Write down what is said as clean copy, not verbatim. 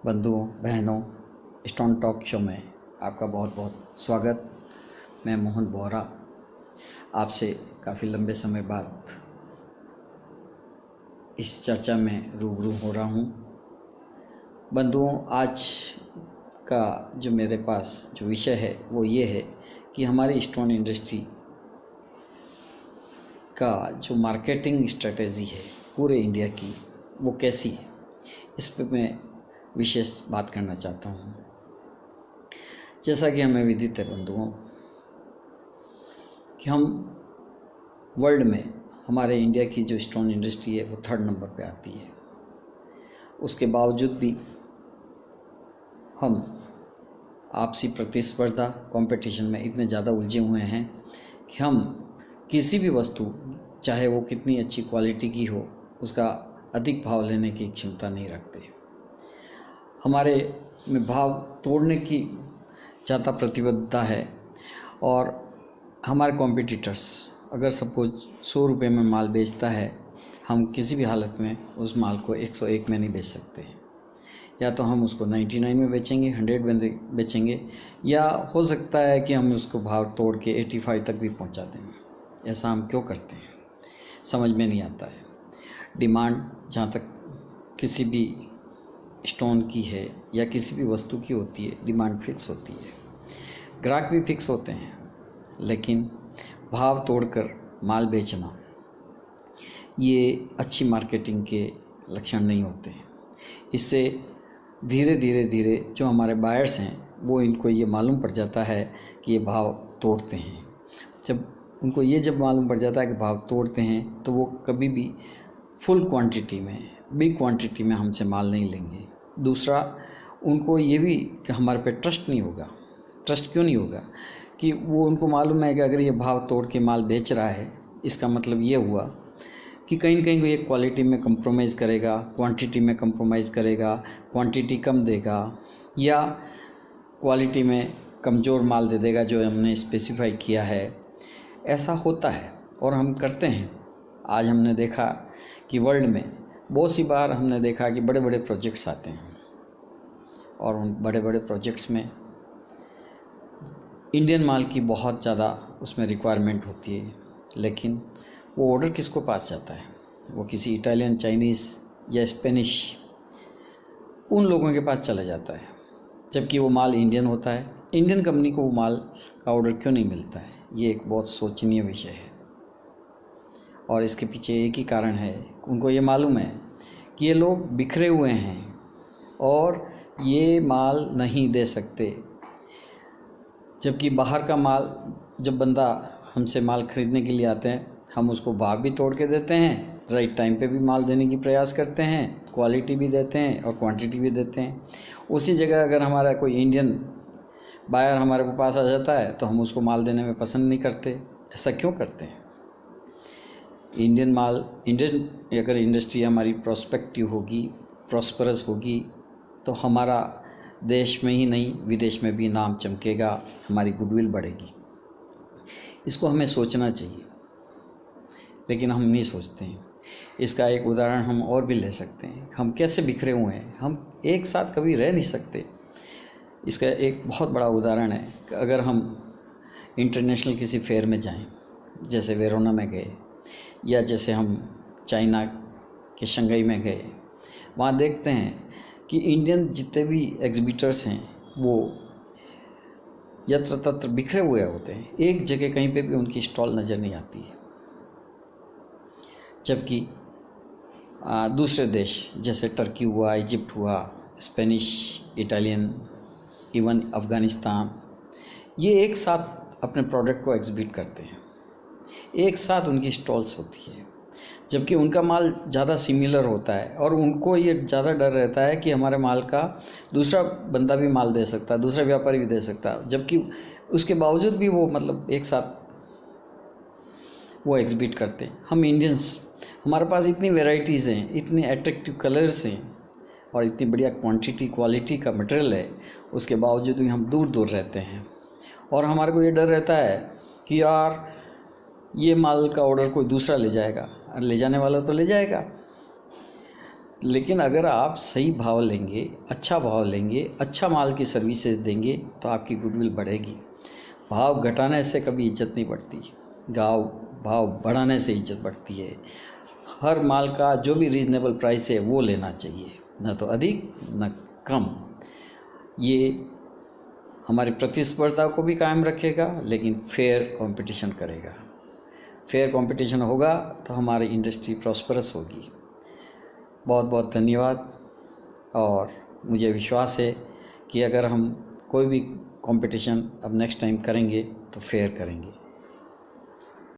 बंधुओं बहनों, stone talk show में आपका बहुत बहुत स्वागत। मैं मोहन बोहरा आपसे काफ़ी लंबे समय बाद इस चर्चा में रूबरू हो रहा हूँ। बंधुओं, आज का जो मेरे पास जो विषय है वो ये है कि हमारी स्टोन इंडस्ट्री का जो मार्केटिंग स्ट्रेटेजी है पूरे इंडिया की, वो कैसी है, इस पर मैं विशेष बात करना चाहता हूँ। जैसा कि हमें विदित है बंधुओं कि हम वर्ल्ड में हमारे इंडिया की जो स्टोन इंडस्ट्री है वो 3rd नंबर पे आती है। उसके बावजूद भी हम आपसी प्रतिस्पर्धा कंपटीशन में इतने ज़्यादा उलझे हुए हैं कि हम किसी भी वस्तु, चाहे वो कितनी अच्छी क्वालिटी की हो, उसका अधिक भाव लेने की क्षमता नहीं रखते। हमारे में भाव तोड़ने की ज़्यादा प्रतिबद्धता है और हमारे कॉम्पिटिटर्स अगर सपोज 100 रुपये में माल बेचता है, हम किसी भी हालत में उस माल को 101 में नहीं बेच सकते। या तो हम उसको 99 में बेचेंगे, 100 में बेचेंगे, या हो सकता है कि हम उसको भाव तोड़ के 85 तक भी पहुंचा देंगे। ऐसा हम क्यों करते हैं, समझ में नहीं आता है। डिमांड जहाँ तक किसी भी स्टोन की है या किसी भी वस्तु की होती है, डिमांड फिक्स होती है, ग्राहक भी फिक्स होते हैं, लेकिन भाव तोड़कर माल बेचना ये अच्छी मार्केटिंग के लक्षण नहीं होते हैं। इससे धीरे धीरे जो हमारे बायर्स हैं वो इनको ये मालूम पड़ जाता है कि ये भाव तोड़ते हैं। जब उनको ये मालूम पड़ जाता है कि भाव तोड़ते हैं तो वो कभी भी फुल क्वांटिटी में, बिग क्वांटिटी में हमसे माल नहीं लेंगे। दूसरा, उनको ये भी कि हमारे पे ट्रस्ट नहीं होगा। ट्रस्ट क्यों नहीं होगा? कि वो उनको मालूम है कि अगर ये भाव तोड़ के माल बेच रहा है, इसका मतलब ये हुआ कि कहीं ना कहीं ये क्वालिटी में कंप्रोमाइज़ करेगा, क्वांटिटी में कंप्रोमाइज़ करेगा, क्वांटिटी कम देगा या क्वालिटी में कमज़ोर माल दे देगा जो हमने स्पेसिफाई किया है। ऐसा होता है और हम करते हैं। आज हमने देखा कि वर्ल्ड में बहुत सी बार हमने देखा कि बड़े बड़े प्रोजेक्ट्स आते हैं और उन बड़े बड़े प्रोजेक्ट्स में इंडियन माल की बहुत ज़्यादा उसमें रिक्वायरमेंट होती है, लेकिन वो ऑर्डर किसको पास जाता है? वो किसी इटालियन, चाइनीज़ या स्पेनिश उन लोगों के पास चला जाता है, जबकि वो माल इंडियन होता है। इंडियन कंपनी को वो माल का ऑर्डर क्यों नहीं मिलता है? ये एक बहुत सोचनीय विषय है और इसके पीछे एक ही कारण है। उनको ये मालूम है कि ये लोग बिखरे हुए हैं और ये माल नहीं दे सकते, जबकि बाहर का माल, जब बंदा हमसे माल ख़रीदने के लिए आते हैं, हम उसको भाव भी तोड़ के देते हैं, राइट टाइम पे भी माल देने की प्रयास करते हैं, क्वालिटी भी देते हैं और क्वांटिटी भी देते हैं। उसी जगह अगर हमारा कोई इंडियन बायर हमारे पास आ जाता है तो हम उसको माल देने में पसंद नहीं करते। ऐसा क्यों करते हैं? इंडियन अगर इंडस्ट्री हमारी प्रोस्पेक्टिव होगी, प्रॉस्परस होगी, तो हमारा देश में ही नहीं विदेश में भी नाम चमकेगा, हमारी गुडविल बढ़ेगी। इसको हमें सोचना चाहिए, लेकिन हम नहीं सोचते हैं। इसका एक उदाहरण हम और भी ले सकते हैं। हम कैसे बिखरे हुए हैं, हम एक साथ कभी रह नहीं सकते। इसका एक बहुत बड़ा उदाहरण है कि अगर हम इंटरनेशनल किसी फेयर में जाएं, जैसे वेरोना में गए या जैसे हम चाइना के शंघाई में गए, वहाँ देखते हैं कि इंडियन जितने भी एग्जिबिटर्स हैं वो यत्र तत्र बिखरे हुए होते हैं। एक जगह कहीं पे भी उनकी स्टॉल नज़र नहीं आती है। जबकि दूसरे देश जैसे टर्की हुआ, इजिप्ट हुआ, स्पेनिश, इटालियन, इवन अफ़गानिस्तान, ये एक साथ अपने प्रोडक्ट को एग्जिबिट करते हैं, एक साथ उनकी स्टॉल्स होती है, जबकि उनका माल ज़्यादा सिमिलर होता है और उनको ये ज़्यादा डर रहता है कि हमारे माल का दूसरा बंदा भी माल दे सकता है, दूसरा व्यापारी भी दे सकता है, जबकि उसके बावजूद भी वो एक साथ वो एग्जिबिट करते हैं। हम इंडियंस, हमारे पास इतनी वेराइटीज़ हैं, इतनी अट्रैक्टिव कलर्स हैं और इतनी बढ़िया क्वांटिटी, क्वालिटी का मटेरियल है, उसके बावजूद भी हम दूर दूर रहते हैं और हमारे को ये डर रहता है कि यार ये माल का ऑर्डर कोई दूसरा ले जाएगा, और ले जाने वाला तो ले जाएगा, लेकिन अगर आप सही भाव लेंगे, अच्छा भाव लेंगे, अच्छा माल की सर्विसेज देंगे तो आपकी गुडविल बढ़ेगी। भाव घटाने से कभी इज्जत नहीं बढ़ती, भाव बढ़ाने से इज्जत बढ़ती है। हर माल का जो भी रीज़नेबल प्राइस है वो लेना चाहिए, न तो अधिक न कम। ये हमारी प्रतिस्पर्धा को भी कायम रखेगा, लेकिन फेयर कंपटीशन करेगा। फेयर कंपटीशन होगा तो हमारी इंडस्ट्री प्रॉस्परस होगी। बहुत बहुत धन्यवाद। और मुझे विश्वास है कि अगर हम कोई भी कंपटीशन अब नेक्स्ट टाइम करेंगे तो फेयर करेंगे।